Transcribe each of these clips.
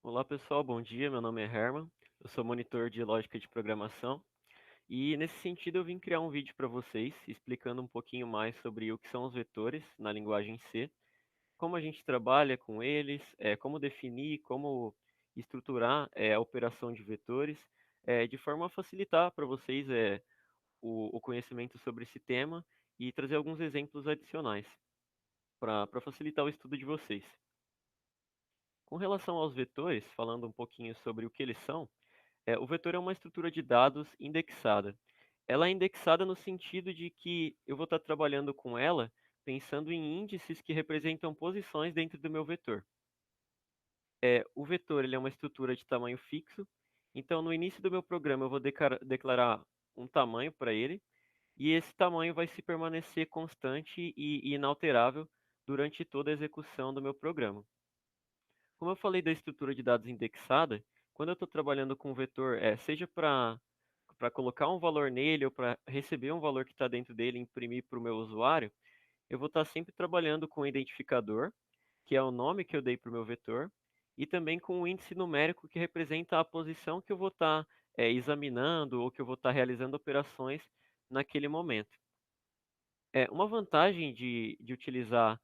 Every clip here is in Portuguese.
Olá pessoal, bom dia. Meu nome é Herman, eu sou monitor de lógica de programação e nesse sentido eu vim criar um vídeo para vocês explicando um pouquinho mais sobre o que são os vetores na linguagem C, como a gente trabalha com eles, como definir, como estruturar a operação de vetores, de forma a facilitar para vocês o conhecimento sobre esse tema e trazer alguns exemplos adicionais para facilitar o estudo de vocês. Com relação aos vetores, falando um pouquinho sobre o que eles são, o vetor é uma estrutura de dados indexada. Ela é indexada no sentido de que eu vou estar trabalhando com ela pensando em índices que representam posições dentro do meu vetor. O vetor ele é uma estrutura de tamanho fixo, então no início do meu programa eu vou declarar um tamanho para ele, e esse tamanho vai se permanecer constante e inalterável durante toda a execução do meu programa. Como eu falei da estrutura de dados indexada, quando eu estou trabalhando com um vetor, seja para colocar um valor nele ou para receber um valor que está dentro dele e imprimir para o meu usuário, eu vou estar sempre trabalhando com o identificador, que é o nome que eu dei para o meu vetor, e também com o índice numérico que representa a posição que eu vou estar examinando ou que eu vou estar realizando operações naquele momento. Uma vantagem de utilizar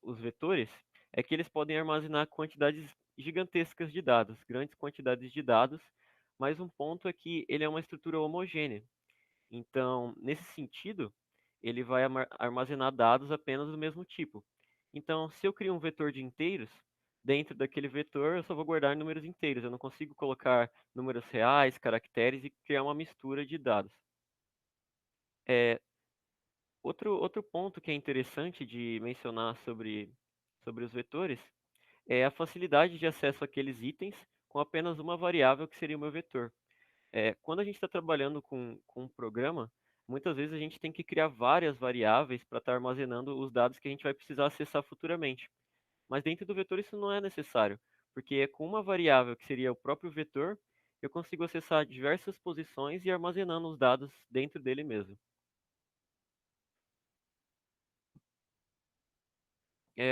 os vetores é que eles podem armazenar quantidades gigantescas de dados, grandes quantidades de dados, mas um ponto é que ele é uma estrutura homogênea. Então, nesse sentido, ele vai armazenar dados apenas do mesmo tipo. Então, se eu crio um vetor de inteiros, dentro daquele vetor eu só vou guardar números inteiros. Eu não consigo colocar números reais, caracteres e criar uma mistura de dados. É, outro ponto que é interessante de mencionar sobre os vetores é a facilidade de acesso àqueles itens com apenas uma variável que seria o meu vetor. Quando a gente está trabalhando com um programa, muitas vezes a gente tem que criar várias variáveis para estar armazenando os dados que a gente vai precisar acessar futuramente. Mas dentro do vetor isso não é necessário, porque é com uma variável que seria o próprio vetor, eu consigo acessar diversas posições e ir armazenando os dados dentro dele mesmo.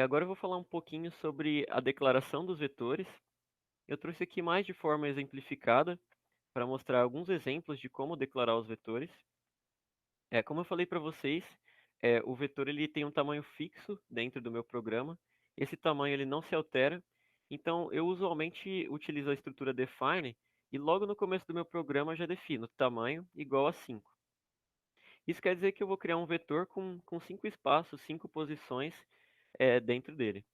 Agora eu vou falar um pouquinho sobre a declaração dos vetores. Eu trouxe aqui mais de forma exemplificada para mostrar alguns exemplos de como declarar os vetores. Como eu falei para vocês, o vetor ele tem um tamanho fixo dentro do meu programa. Esse tamanho ele não se altera. Então eu usualmente utilizo a estrutura define e logo no começo do meu programa eu já defino tamanho igual a 5. Isso quer dizer que eu vou criar um vetor com 5 espaços, 5 posições dentro dele.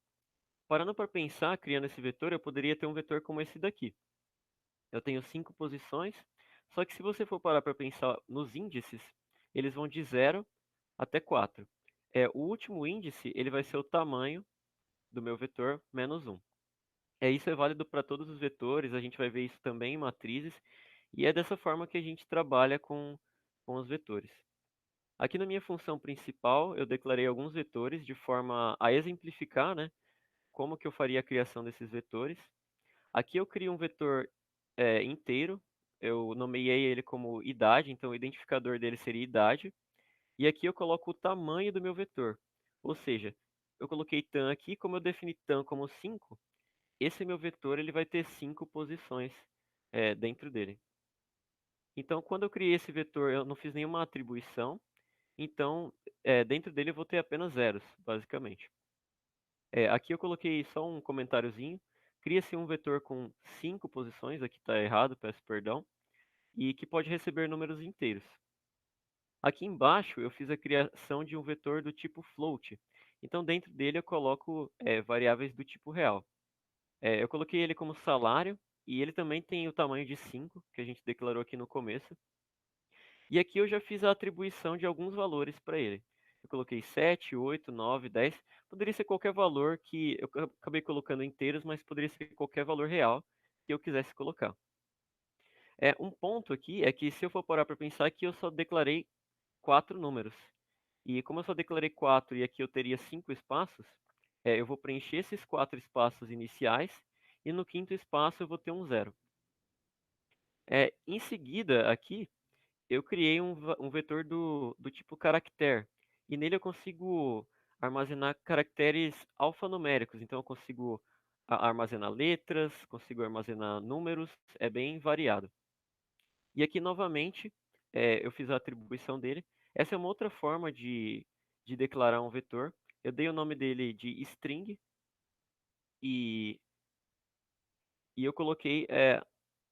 Parando para pensar, criando esse vetor, eu poderia ter um vetor como esse daqui. Eu tenho 5 posições, só que se você for parar para pensar nos índices, eles vão de 0 até 4. O último índice, ele vai ser o tamanho do meu vetor menos 1. Isso é válido para todos os vetores, a gente vai ver isso também em matrizes, e é dessa forma que a gente trabalha com os vetores. Aqui na minha função principal, eu declarei alguns vetores de forma a exemplificar, né, como que eu faria a criação desses vetores. Aqui eu crio um vetor inteiro, eu nomeei ele como idade, então o identificador dele seria idade. E aqui eu coloco o tamanho do meu vetor. Ou seja, eu coloquei tan aqui, como eu defini tan como 5, esse meu vetor ele vai ter 5 posições dentro dele. Então, quando eu criei esse vetor, eu não fiz nenhuma atribuição, então dentro dele eu vou ter apenas zeros, basicamente. Aqui eu coloquei só um comentáriozinho. Cria-se um vetor com 5 posições, aqui está errado, peço perdão, e que pode receber números inteiros. Aqui embaixo eu fiz a criação de um vetor do tipo float. Então dentro dele eu coloco variáveis do tipo real. Eu coloquei ele como salário e ele também tem o tamanho de 5 que a gente declarou aqui no começo. E aqui eu já fiz a atribuição de alguns valores para ele. Eu coloquei 7, 8, 9, 10. Poderia ser qualquer valor que eu acabei colocando inteiros, mas poderia ser qualquer valor real que eu quisesse colocar. Um ponto aqui é que se eu for parar para pensar que eu só declarei 4 números. E como eu só declarei 4 e aqui eu teria 5 espaços, eu vou preencher esses 4 espaços iniciais e no quinto espaço eu vou ter um zero. Em seguida, aqui, eu criei um vetor do tipo caractere. E nele eu consigo armazenar caracteres alfanuméricos. Então eu consigo armazenar letras, consigo armazenar números, é bem variado. E aqui novamente, eu fiz a atribuição dele. Essa é uma outra forma de declarar um vetor. Eu dei o nome dele de string e, e eu coloquei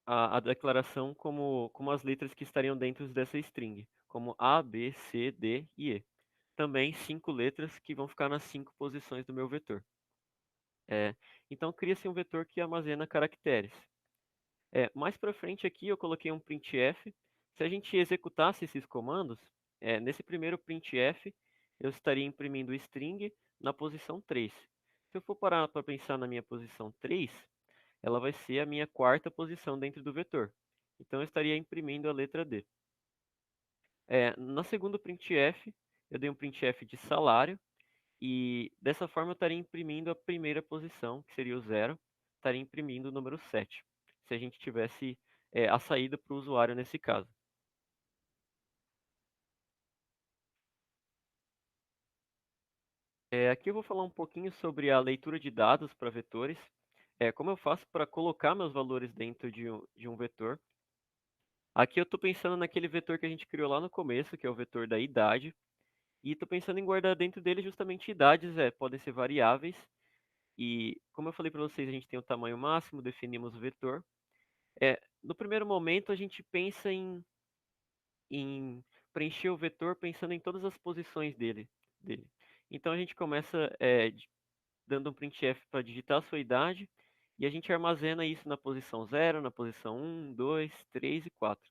a declaração como as letras que estariam dentro dessa string, como A, B, C, D e E. Também 5 letras que vão ficar nas 5 posições do meu vetor. Então cria-se um vetor que armazena caracteres. Mais para frente aqui eu coloquei um printf. Se a gente executasse esses comandos, nesse primeiro printf eu estaria imprimindo o string na posição 3. Se eu for parar para pensar na minha posição 3, ela vai ser a minha quarta posição dentro do vetor. Então eu estaria imprimindo a letra D. Na segunda printf, eu dei um printf de salário, e dessa forma eu estaria imprimindo a primeira posição, que seria o zero, estaria imprimindo o número 7, se a gente tivesse a saída para o usuário nesse caso. Aqui eu vou falar um pouquinho sobre a leitura de dados para vetores, como eu faço para colocar meus valores dentro de um vetor. Aqui eu estou pensando naquele vetor que a gente criou lá no começo, que é o vetor da idade, e estou pensando em guardar dentro dele justamente idades, podem ser variáveis, e como eu falei para vocês, a gente tem o tamanho máximo, definimos o vetor. No primeiro momento, a gente pensa em preencher o vetor pensando em todas as posições dele. Então a gente começa dando um printf para digitar a sua idade e a gente armazena isso na posição 0, na posição 1, 2, 3 e 4.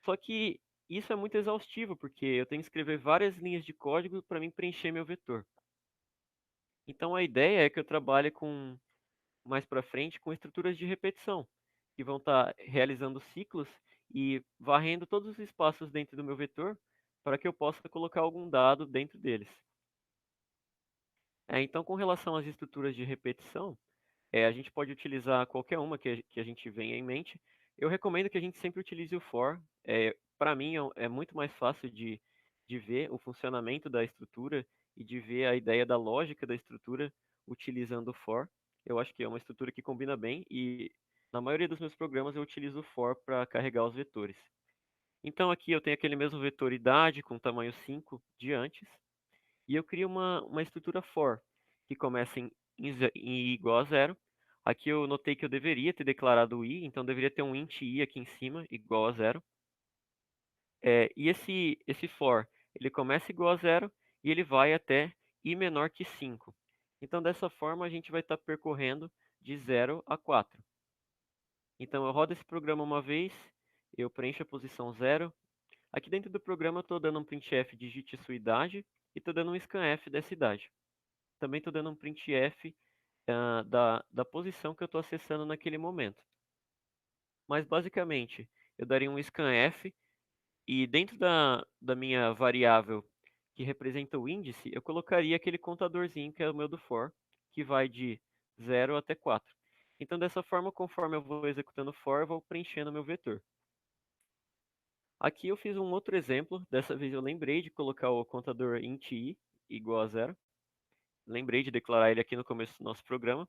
Só que isso é muito exaustivo, porque eu tenho que escrever várias linhas de código para mim preencher meu vetor. Então a ideia é que eu trabalhe mais para frente com estruturas de repetição, que vão estar realizando ciclos e varrendo todos os espaços dentro do meu vetor para que eu possa colocar algum dado dentro deles. Então, com relação às estruturas de repetição, a gente pode utilizar qualquer uma que a gente venha em mente. Eu recomendo que a gente sempre utilize o for. Para mim, é muito mais fácil de ver o funcionamento da estrutura e de ver a ideia da lógica da estrutura utilizando o for. Eu acho que é uma estrutura que combina bem e na maioria dos meus programas eu utilizo o for para carregar os vetores. Então aqui eu tenho aquele mesmo vetor idade com tamanho 5 de antes e eu crio uma estrutura for que começa em i igual a zero. Aqui eu notei que eu deveria ter declarado o i, então deveria ter um int i aqui em cima igual a zero. E esse for, ele começa igual a zero e ele vai até i menor que 5. Então, dessa forma, a gente vai estar percorrendo de 0 a 4. Então, eu rodo esse programa uma vez, eu preencho a posição 0. Aqui dentro do programa, eu estou dando um printf digite sua idade e estou dando um scanf dessa idade. Também estou dando um printf da posição que eu estou acessando naquele momento. Mas, basicamente, eu daria um scanf. E dentro da minha variável que representa o índice, eu colocaria aquele contadorzinho que é o meu do for, que vai de 0 até 4. Então, dessa forma, conforme eu vou executando o for, eu vou preenchendo o meu vetor. Aqui eu fiz um outro exemplo. Dessa vez eu lembrei de colocar o contador int i igual a 0. Lembrei de declarar ele aqui no começo do nosso programa.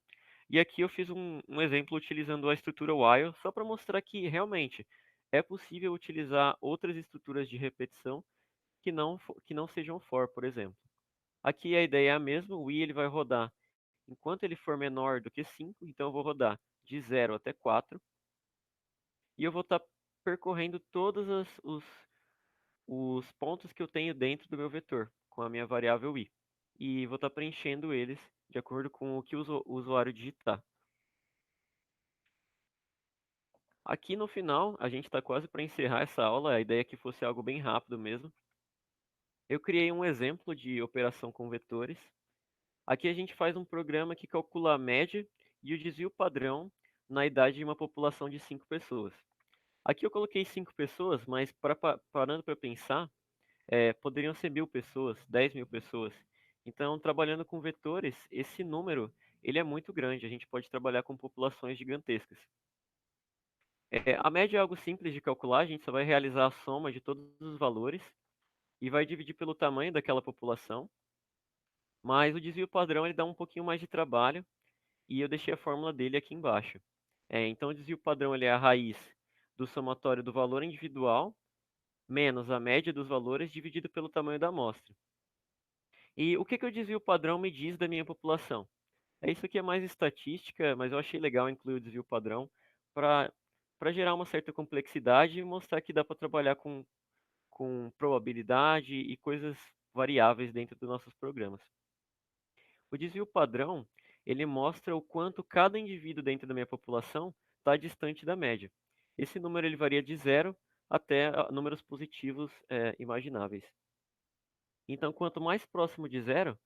E aqui eu fiz um exemplo utilizando a estrutura while, só para mostrar que realmente é possível utilizar outras estruturas de repetição que não sejam for, por exemplo. Aqui a ideia é a mesma, o i ele vai rodar enquanto ele for menor do que 5, então eu vou rodar de 0 até 4, e eu vou estar percorrendo todos os pontos que eu tenho dentro do meu vetor, com a minha variável i. E vou estar preenchendo eles de acordo com o que o usuário digitar. Aqui no final, a gente está quase para encerrar essa aula, a ideia é que fosse algo bem rápido mesmo. Eu criei um exemplo de operação com vetores. Aqui a gente faz um programa que calcula a média e o desvio padrão na idade de uma população de 5 pessoas. Aqui eu coloquei 5 pessoas, mas parando para pensar, poderiam ser 1.000 pessoas, 10.000 pessoas. Então, trabalhando com vetores, esse número ele é muito grande. A gente pode trabalhar com populações gigantescas. A média é algo simples de calcular. A gente só vai realizar a soma de todos os valores e vai dividir pelo tamanho daquela população. Mas o desvio padrão ele dá um pouquinho mais de trabalho. e eu deixei a fórmula dele aqui embaixo. Então, o desvio padrão ele é a raiz do somatório do valor individual menos a média dos valores dividido pelo tamanho da amostra. E o que que o desvio padrão me diz da minha população? Isso aqui é mais estatística, mas eu achei legal incluir o desvio padrão para gerar uma certa complexidade e mostrar que dá para trabalhar com probabilidade e coisas variáveis dentro dos nossos programas. O desvio padrão, ele mostra o quanto cada indivíduo dentro da minha população está distante da média. Esse número ele varia de zero até números positivos imagináveis. Então, quanto mais próximo de zero,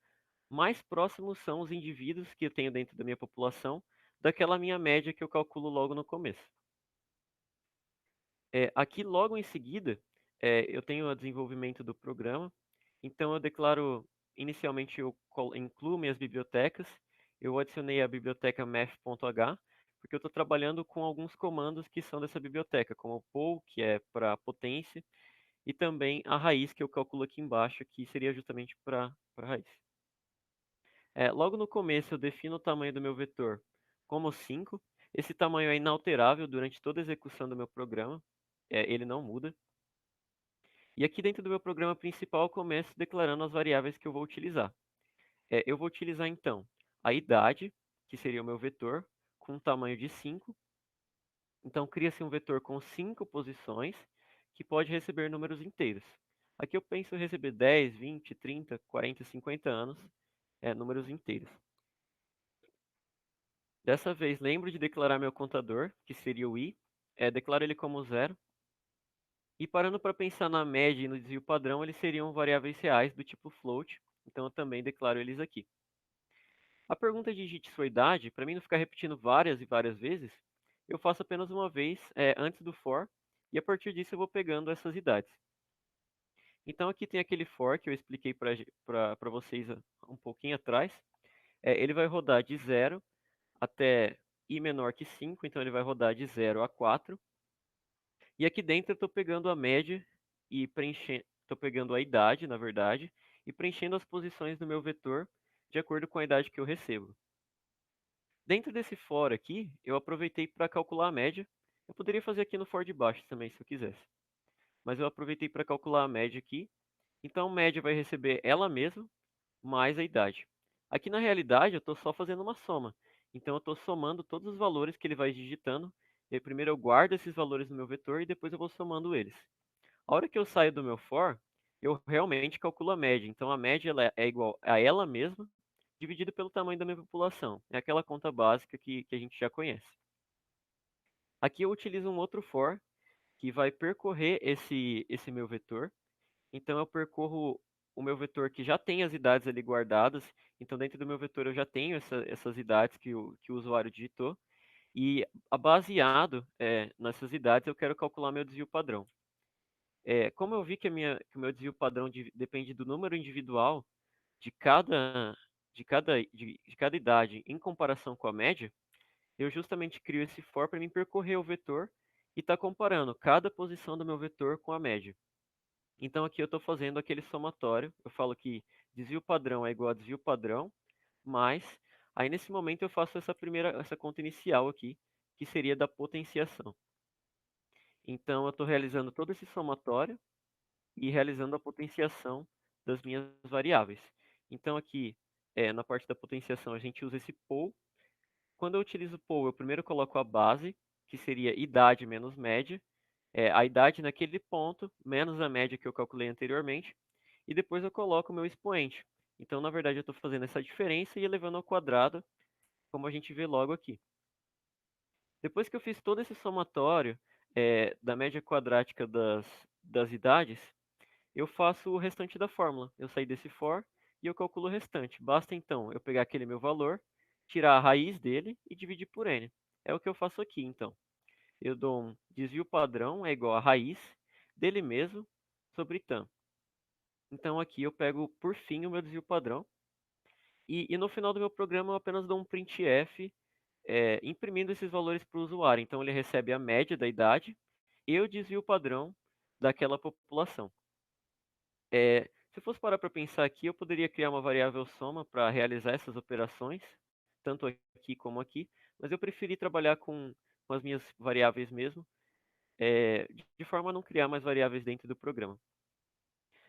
mais próximos são os indivíduos que eu tenho dentro da minha população daquela minha média que eu calculo logo no começo. Aqui, logo em seguida, eu tenho o desenvolvimento do programa. Então, eu declaro, inicialmente, eu incluo minhas bibliotecas. Eu adicionei a biblioteca math.h, porque eu estou trabalhando com alguns comandos que são dessa biblioteca, como o poll, que é para potência, e também a raiz, que eu calculo aqui embaixo, que seria justamente para raiz. Logo no começo, eu defino o tamanho do meu vetor como 5. Esse tamanho é inalterável durante toda a execução do meu programa. Ele não muda. E aqui dentro do meu programa principal, eu começo declarando as variáveis que eu vou utilizar. Eu vou utilizar, então, a idade, que seria o meu vetor, com um tamanho de 5. Então, cria-se um vetor com 5 posições, que pode receber números inteiros. Aqui eu penso em receber 10, 20, 30, 40, 50 anos, números inteiros. Dessa vez, lembro de declarar meu contador, que seria o i, declaro ele como zero. E parando para pensar na média e no desvio padrão, eles seriam variáveis reais do tipo float, então eu também declaro eles aqui. A pergunta digite sua idade, para mim não ficar repetindo várias e várias vezes, eu faço apenas uma vez antes do for, e a partir disso eu vou pegando essas idades. Então aqui tem aquele for que eu expliquei para vocês um pouquinho atrás. Ele vai rodar de 0 até i menor que 5, então ele vai rodar de 0 a 4. E aqui dentro eu estou pegando a média e preenchendo, estou pegando a idade, na verdade, e preenchendo as posições do meu vetor de acordo com a idade que eu recebo. Dentro desse for aqui, eu aproveitei para calcular a média. Eu poderia fazer aqui no for de baixo também, se eu quisesse. Mas eu aproveitei para calcular a média aqui. Então, a média vai receber ela mesma mais a idade. Aqui na realidade, eu estou só fazendo uma soma. Então, eu estou somando todos os valores que ele vai digitando. E aí, primeiro eu guardo esses valores no meu vetor e depois eu vou somando eles. A hora que eu saio do meu for, eu realmente calculo a média. Então, a média ela é igual a ela mesma, dividido pelo tamanho da minha população. É aquela conta básica que a gente já conhece. Aqui eu utilizo um outro for, que vai percorrer esse meu vetor. Então, eu percorro o meu vetor que já tem as idades ali guardadas. Então, dentro do meu vetor, eu já tenho essas idades que o usuário digitou. E, baseado nessas idades, eu quero calcular meu desvio padrão. Como eu vi que o meu desvio padrão depende do número individual de cada idade em comparação com a média, eu justamente crio esse for para mim percorrer o vetor e estar comparando cada posição do meu vetor com a média. Então aqui eu estou fazendo aquele somatório. Eu falo que desvio padrão é igual a desvio padrão, mas aí nesse momento eu faço essa conta inicial aqui, que seria da potenciação. Então eu estou realizando todo esse somatório e realizando a potenciação das minhas variáveis. Então aqui, na parte da potenciação, a gente usa esse poll. Quando eu utilizo poll, eu primeiro coloco a base, que seria idade menos média, a idade naquele ponto, menos a média que eu calculei anteriormente, e depois eu coloco o meu expoente. Então, na verdade, eu estou fazendo essa diferença e elevando ao quadrado, como a gente vê logo aqui. Depois que eu fiz todo esse somatório da média quadrática das idades, eu faço o restante da fórmula. Eu saí desse for e eu calculo o restante. Basta então eu pegar aquele meu valor, tirar a raiz dele e dividir por n. É o que eu faço aqui, então. Eu dou um desvio padrão é igual a raiz dele mesmo sobre tan. Então aqui eu pego por fim o meu desvio padrão. E no final do meu programa eu apenas dou um printf imprimindo esses valores para o usuário. Então ele recebe a média da idade e o desvio padrão daquela população. Se eu fosse parar para pensar aqui, eu poderia criar uma variável soma para realizar essas operações tanto aqui como aqui, mas eu preferi trabalhar com as minhas variáveis mesmo, de forma a não criar mais variáveis dentro do programa.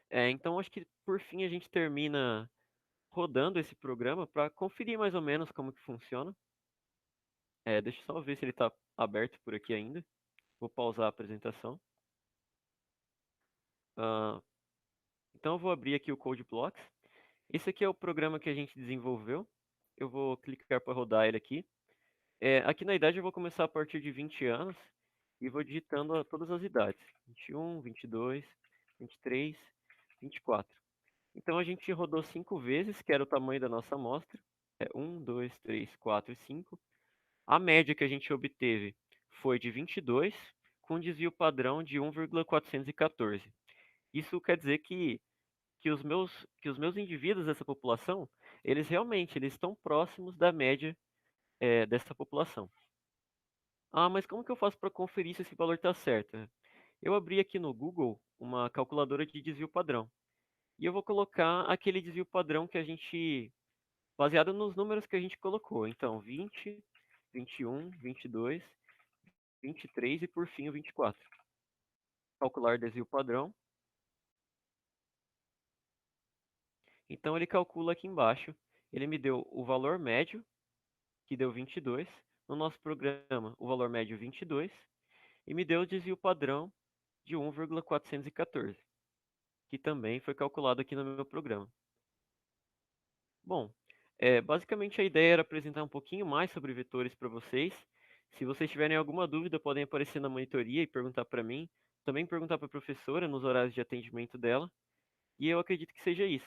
Então, acho que por fim a gente termina rodando esse programa para conferir mais ou menos como que funciona. Deixa eu só ver se ele está aberto por aqui ainda. Vou pausar a apresentação. Ah, então, eu vou abrir aqui o CodeBlocks. Esse aqui é o programa que a gente desenvolveu. Eu vou clicar para rodar ele aqui. Aqui na idade eu vou começar a partir de 20 anos e vou digitando todas as idades. 21, 22, 23, 24. Então a gente rodou 5 vezes, que era o tamanho da nossa amostra. 1, 2, 3, 4 e 5. A média que a gente obteve foi de 22, com um desvio padrão de 1,414. Isso quer dizer que os meus indivíduos dessa população, eles estão próximos da média, dessa população. Ah, mas como que eu faço para conferir se esse valor está certo? Eu abri aqui no Google uma calculadora de desvio padrão. E eu vou colocar aquele desvio padrão que a gente, baseado nos números que a gente colocou. Então, 20, 21, 22, 23 e por fim o 24. Calcular desvio padrão. Então ele calcula aqui embaixo. Ele me deu o valor médio, que deu 22. No nosso programa, o valor médio 22. E me deu o desvio padrão de 1,414, que também foi calculado aqui no meu programa. Bom, basicamente a ideia era apresentar um pouquinho mais sobre vetores para vocês. Se vocês tiverem alguma dúvida, podem aparecer na monitoria e perguntar para mim. Também perguntar para a professora nos horários de atendimento dela. E eu acredito que seja isso.